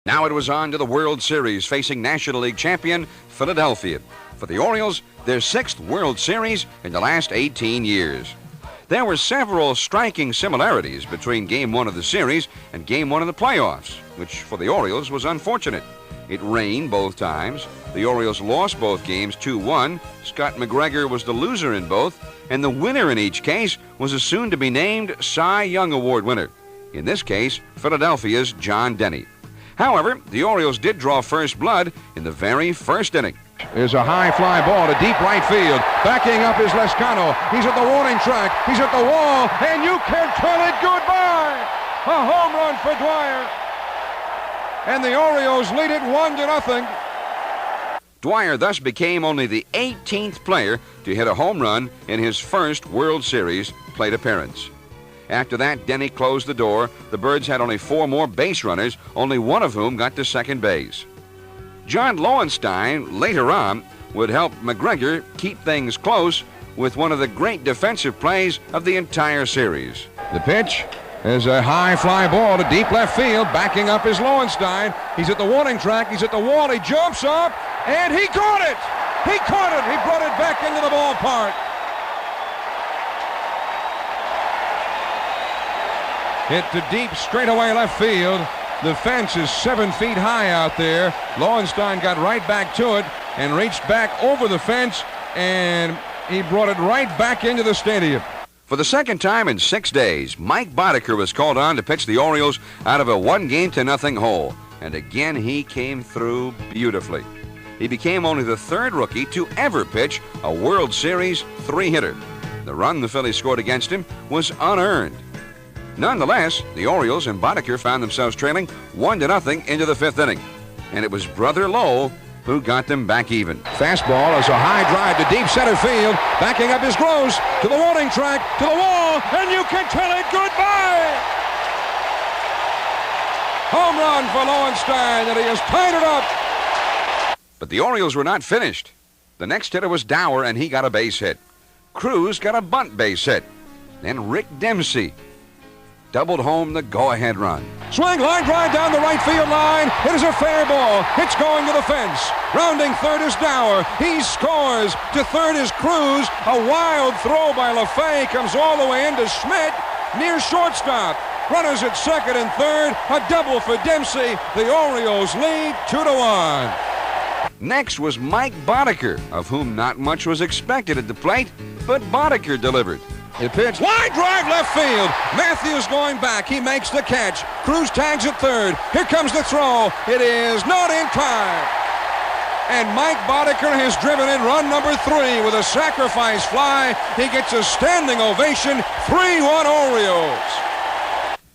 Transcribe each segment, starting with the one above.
Now it was on to the World Series, facing National League champion Philadelphia. For the Orioles, their 6th World Series in the last 18 years. There were several striking similarities between Game 1 of the series and Game 1 of the playoffs, which for the Orioles was unfortunate. It rained both times. The Orioles lost both games 2-1. Scott McGregor was the loser in both, and the winner in each case was a soon-to-be-named Cy Young Award winner. In this case, Philadelphia's John Denny. However, the Orioles did draw first blood in the very first inning. There's a high fly ball to deep right field. Backing up is Lescano. He's at the warning track. He's at the wall, and you can tell it goodbye. A home run for Dwyer. And the Orioles lead it 1-0. Dwyer thus became only the 18th player to hit a home run in his first World Series plate appearance. After that, Denny closed the door. The Birds had only 4 more base runners, only one of whom got to second base. John Lowenstein, later on, would help McGregor keep things close with one of the great defensive plays of the entire series. The pitch is a high fly ball to deep left field. Backing up is Lowenstein. He's at the warning track. He's at the wall. He jumps up, and he caught it. He caught it. He brought it back into the ballpark. Hit to deep straightaway left field. The fence is 7 feet high out there. Lowenstein got right back to it and reached back over the fence, and he brought it right back into the stadium. For the second time in 6 days, Mike Boddicker was called on to pitch the Orioles out of a 1-0 hole, and again he came through beautifully. He became only the 3rd rookie to ever pitch a World Series 3-hitter. The run the Phillies scored against him was unearned. Nonetheless, the Orioles and Boddicker found themselves trailing 1-0 into the 5th inning, and it was Brother Lowe who got them back even. Fastball is a high drive to deep center field. Backing up is Gross to the warning track, to the wall, and you can tell it goodbye. Home run for Lowenstein, and he has tied it up. But the Orioles were not finished. The next hitter was Dower, and he got a base hit. Cruz got a bunt base hit. Then Rick Dempsey doubled home the go-ahead run. Swing, line drive down the right field line. It is a fair ball. It's going to the fence. Rounding third is Dower. He scores. To third is Cruz. A wild throw by LaFay comes all the way into Schmidt near shortstop. Runners at second and third. A double for Dempsey. The Orioles lead 2-1. Next was Mike Boddicker, of whom not much was expected at the plate, but Boddicker delivered. The pitch, line drive left field. Matthews going back. He makes the catch. Cruz tags at third. Here comes the throw. It is not in time. And Mike Boddicker has driven in run number 3 with a sacrifice fly. He gets a standing ovation. 3-1 Orioles.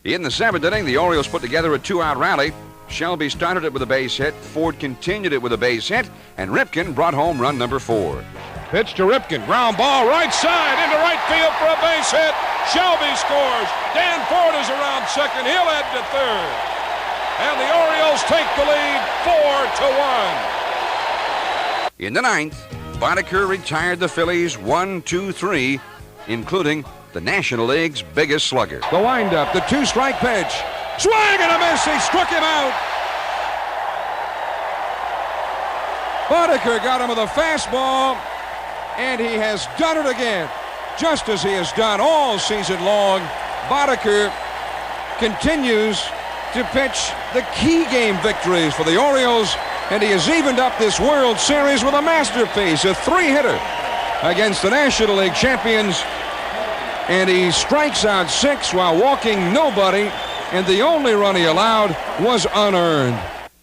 In the 7th inning, the Orioles put together a 2-out rally. Shelby started it with a base hit. Ford continued it with a base hit. And Ripken brought home run number 4. Pitch to Ripken. Ground ball right side into right field for a base hit. Shelby scores. Dan Ford is around second. He'll head to third. And the Orioles take the lead 4-1. In the 9th, Boddicker retired the Phillies 1-2-3, including the National League's biggest slugger. The windup, the 2-strike pitch. Swing and a miss. He struck him out. Boddicker got him with a fastball. And he has done it again, just as he has done all season long. Boddicker continues to pitch the key game victories for the Orioles, and he has evened up this World Series with a masterpiece, a 3-hitter against the National League champions. And he strikes out 6 while walking nobody, and the only run he allowed was unearned.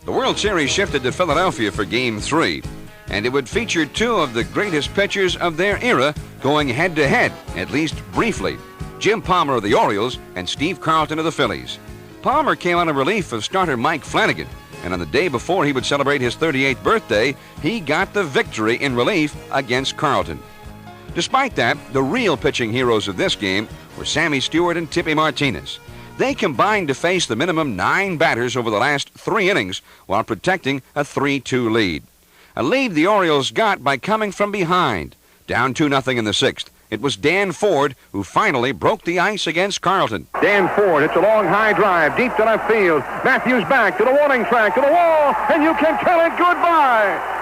The World Series shifted to Philadelphia for Game 3. And it would feature 2 of the greatest pitchers of their era going head-to-head, at least briefly. Jim Palmer of the Orioles and Steve Carlton of the Phillies. Palmer came on in relief of starter Mike Flanagan, and on the day before he would celebrate his 38th birthday, he got the victory in relief against Carlton. Despite that, the real pitching heroes of this game were Sammy Stewart and Tippy Martinez. They combined to face the minimum 9 batters over the last 3 innings while protecting a 3-2 lead. A lead the Orioles got by coming from behind, down 2-0 in the 6th, It was Dan Ford who finally broke the ice against Carlton. Dan Ford, it's a long high drive, deep to left field. Matthews back to the warning track, to the wall, and you can tell it goodbye.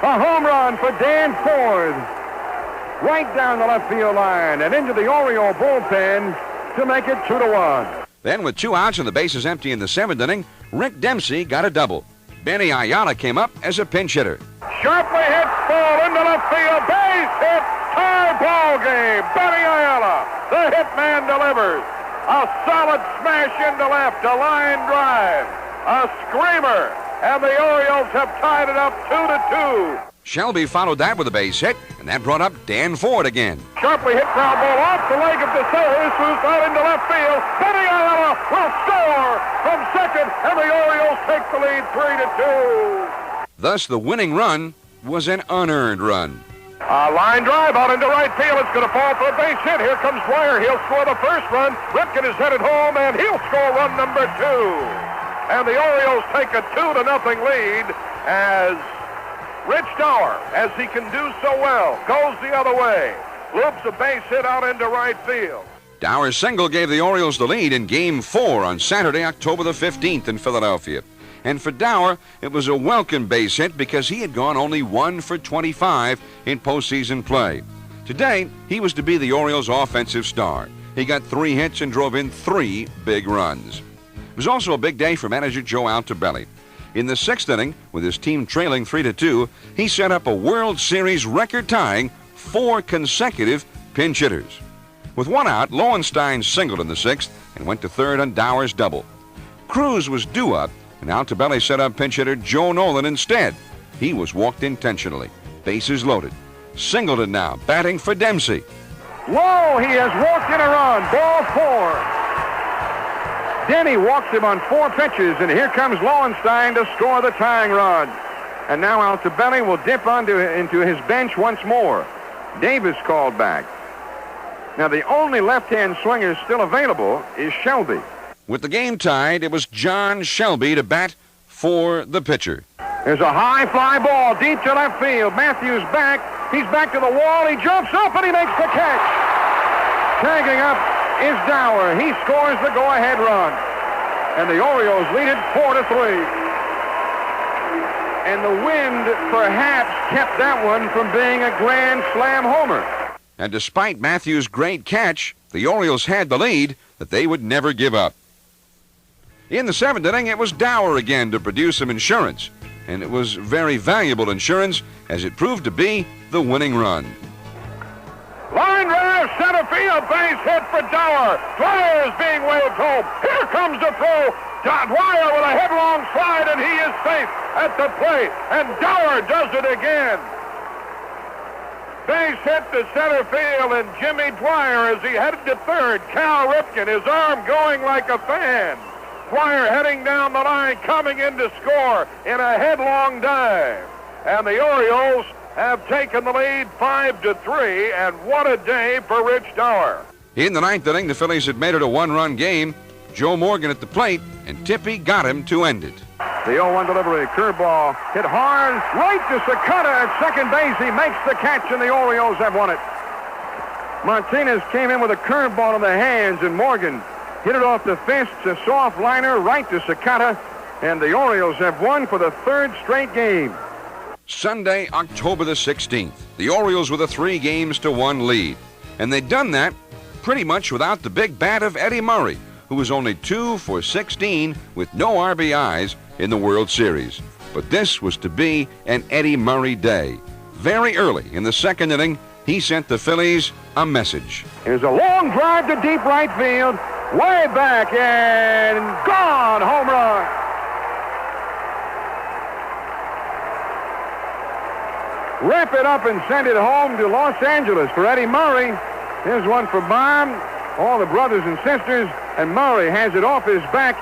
A home run for Dan Ford. Right down the left field line and into the Oriole bullpen to make it 2-1. Then with 2 outs and the bases empty in the 7th inning, Rick Dempsey got a double. Benny Ayala came up as a pinch hitter. Sharply hit ball into left field, base hit, tie ball game. Benny Ayala, the hitman, delivers. A solid smash into left, a line drive, a screamer, and the Orioles have tied it up 2-2. Shelby followed that with a base hit, and that brought up Dan Ford again. Sharply hit foul ball off the leg of DeSoto, who's out into left field. Benny Ayala will score from second, and the Orioles take the lead 3-2. Thus, the winning run was an unearned run. A line drive out into right field. It's going to fall for a base hit. Here comes Dwyer. He'll score the first run. Ripken is headed home, and he'll score run number 2. And the Orioles take a 2-0 lead as Rich Dower, as he can do so well, goes the other way. Loops a base hit out into right field. Dower's single gave the Orioles the lead in Game 4 on Saturday, October the 15th in Philadelphia. And for Dower, it was a welcome base hit because he had gone only 1 for 25 in postseason play. Today, he was to be the Orioles' offensive star. He got 3 hits and drove in 3 big runs. It was also a big day for manager Joe Altobelli. In the 6th inning, with his team trailing 3-2, he set up a World Series record-tying 4 consecutive pinch hitters. With 1 out, Lowenstein singled in the 6th and went to third on Dower's double. Cruz was due up, and Altobelli set up pinch hitter Joe Nolan instead. He was walked intentionally. Bases loaded. Singleton now, batting for Dempsey. Whoa, he has walked in a run. Ball 4. Denny walks him on 4 pitches, and here comes Lowenstein to score the tying run. And now Altobelli will dip into his bench once more. Davis called back. Now the only left-hand swinger still available is Shelby. With the game tied, it was John Shelby to bat for the pitcher. There's a high fly ball deep to left field. Matthews back. He's back to the wall. He jumps up and he makes the catch. Tagging up is Dower. He scores the go-ahead run. And the Orioles lead it 4-3. And the wind perhaps kept that one from being a grand slam homer. And despite Matthews' great catch, the Orioles had the lead that they would never give up. In the 7th inning, it was Dower again to produce some insurance. And it was very valuable insurance as it proved to be the winning run. Line drive, center field, base hit for Dower. Dwyer is being waved home. Here comes the throw. Dwyer with a headlong slide, and he is safe at the plate. And Dower does it again. Base hit to center field, and Jimmy Dwyer, as he headed to third, Cal Ripken, his arm going like a fan. Dwyer heading down the line, coming in to score in a headlong dive. And the Orioles have taken the lead 5-3, and what a day for Rich Dower. In the 9th inning, the Phillies had made it a 1-run game. Joe Morgan at the plate, and Tippy got him to end it. The 0-1 delivery, curveball, hit hard, right to Sakata at second base. He makes the catch, and the Orioles have won it. Martinez came in with a curveball in the hands, and Morgan hit it off the fist, a soft liner, right to Sakata, and the Orioles have won for the 3rd straight game. Sunday, October the 16th, the Orioles with a 3-1 lead. And they'd done that pretty much without the big bat of Eddie Murray, who was only 2 for 16 with no RBIs in the World Series. But this was to be an Eddie Murray day. Very early in the 2nd inning, he sent the Phillies a message. Here's a long drive to deep right field, way back, and gone, home run. Wrap it up and send it home to Los Angeles for Eddie Murray. Here's one for Bob, all the brothers and sisters, and Murray has it off his back,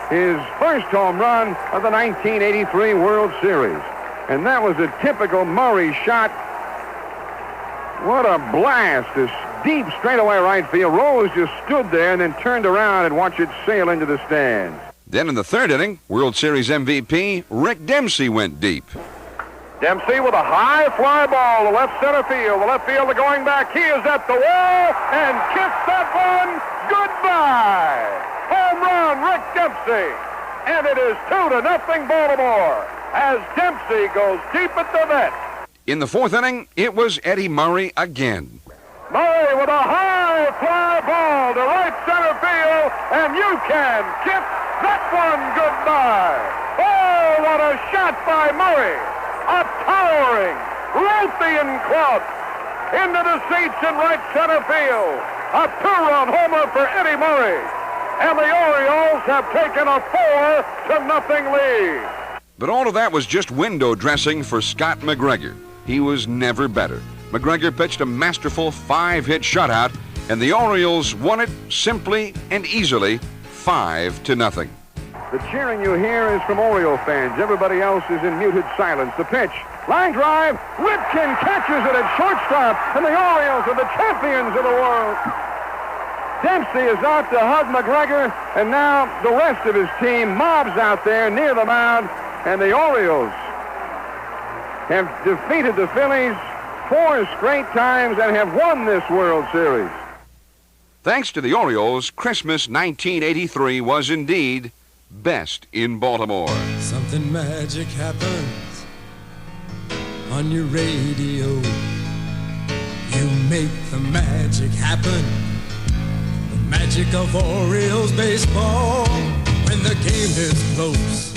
his first home run of the 1983 World Series. And that was a typical Murray shot. What a blast. This deep straightaway right field. Rose just stood there and then turned around and watched it sail into the stands. Then in the 3rd inning, World Series MVP Rick Dempsey went deep. Dempsey with a high fly ball to left center field. The left fielder going back. He is at the wall and kicks that one goodbye. Home run, Rick Dempsey. And it is 2-0 Baltimore as Dempsey goes deep at the net. In the fourth inning, it was Eddie Murray again. Murray with a high fly ball to right center field, and you can kiss that one goodbye. Oh, what a shot by Murray. A towering Rothian club into the seats in right center field. A two-run homer for Eddie Murray. And the Orioles have taken a 4-0 lead. But all of that was just window dressing for Scott McGregor. He was never better. McGregor pitched a masterful 5-hit shutout, and the Orioles won it simply and easily 5-0. The cheering you hear is from Oriole fans. Everybody else is in muted silence. The pitch, line drive, Ripken catches it at shortstop, and the Orioles are the champions of the world. Dempsey is out to hug McGregor, and now the rest of his team mobs out there near the mound, and the Orioles have defeated the Phillies 4 straight times and have won this World Series. Thanks to the Orioles, Christmas 1983 was indeed best in Baltimore. Something magic happens on your radio. You make the magic happen. The magic of Orioles baseball. When the game is close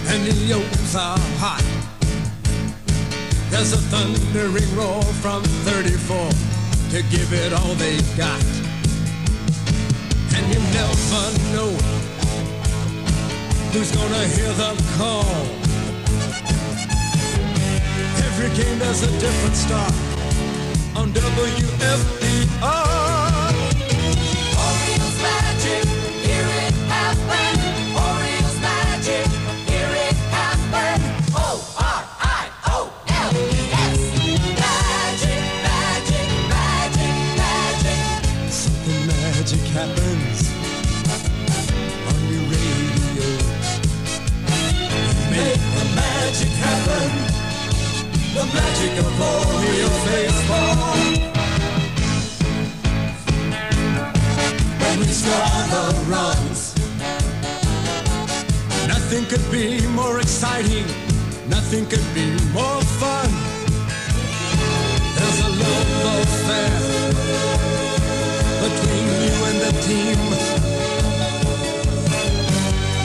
and the O's are hot, there's a thundering roar from 34 to give it all they got. And you never know who's gonna hear the call. Every game there's a different star on WFDR. Orioles magic, hear it happen. Orioles magic, hear it happen. O-R-I-O-L-E-S. Magic, magic, magic, magic. Something magic happens on your radio. Make the magic happen. The magic of Orioles baseball. When we score the runs, nothing could be more exciting. Nothing could be more fun. There's a love affair between you and the team.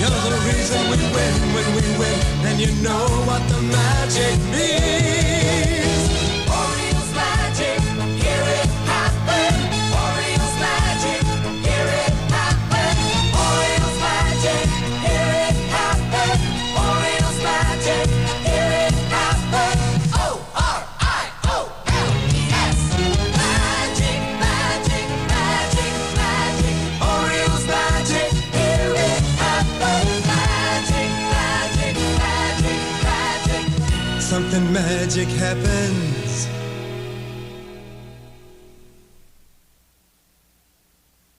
You're the reason we win when we win, and you know what the magic means. Orioles magic, hear it happen. Orioles magic, hear it happen. Orioles magic, hear it happen. Orioles magic, hear it happen. O-R-I-O-L-E-S. Magic, magic, magic, magic. Orioles magic, hear it happen. Magic, magic, magic, magic. Something magic happens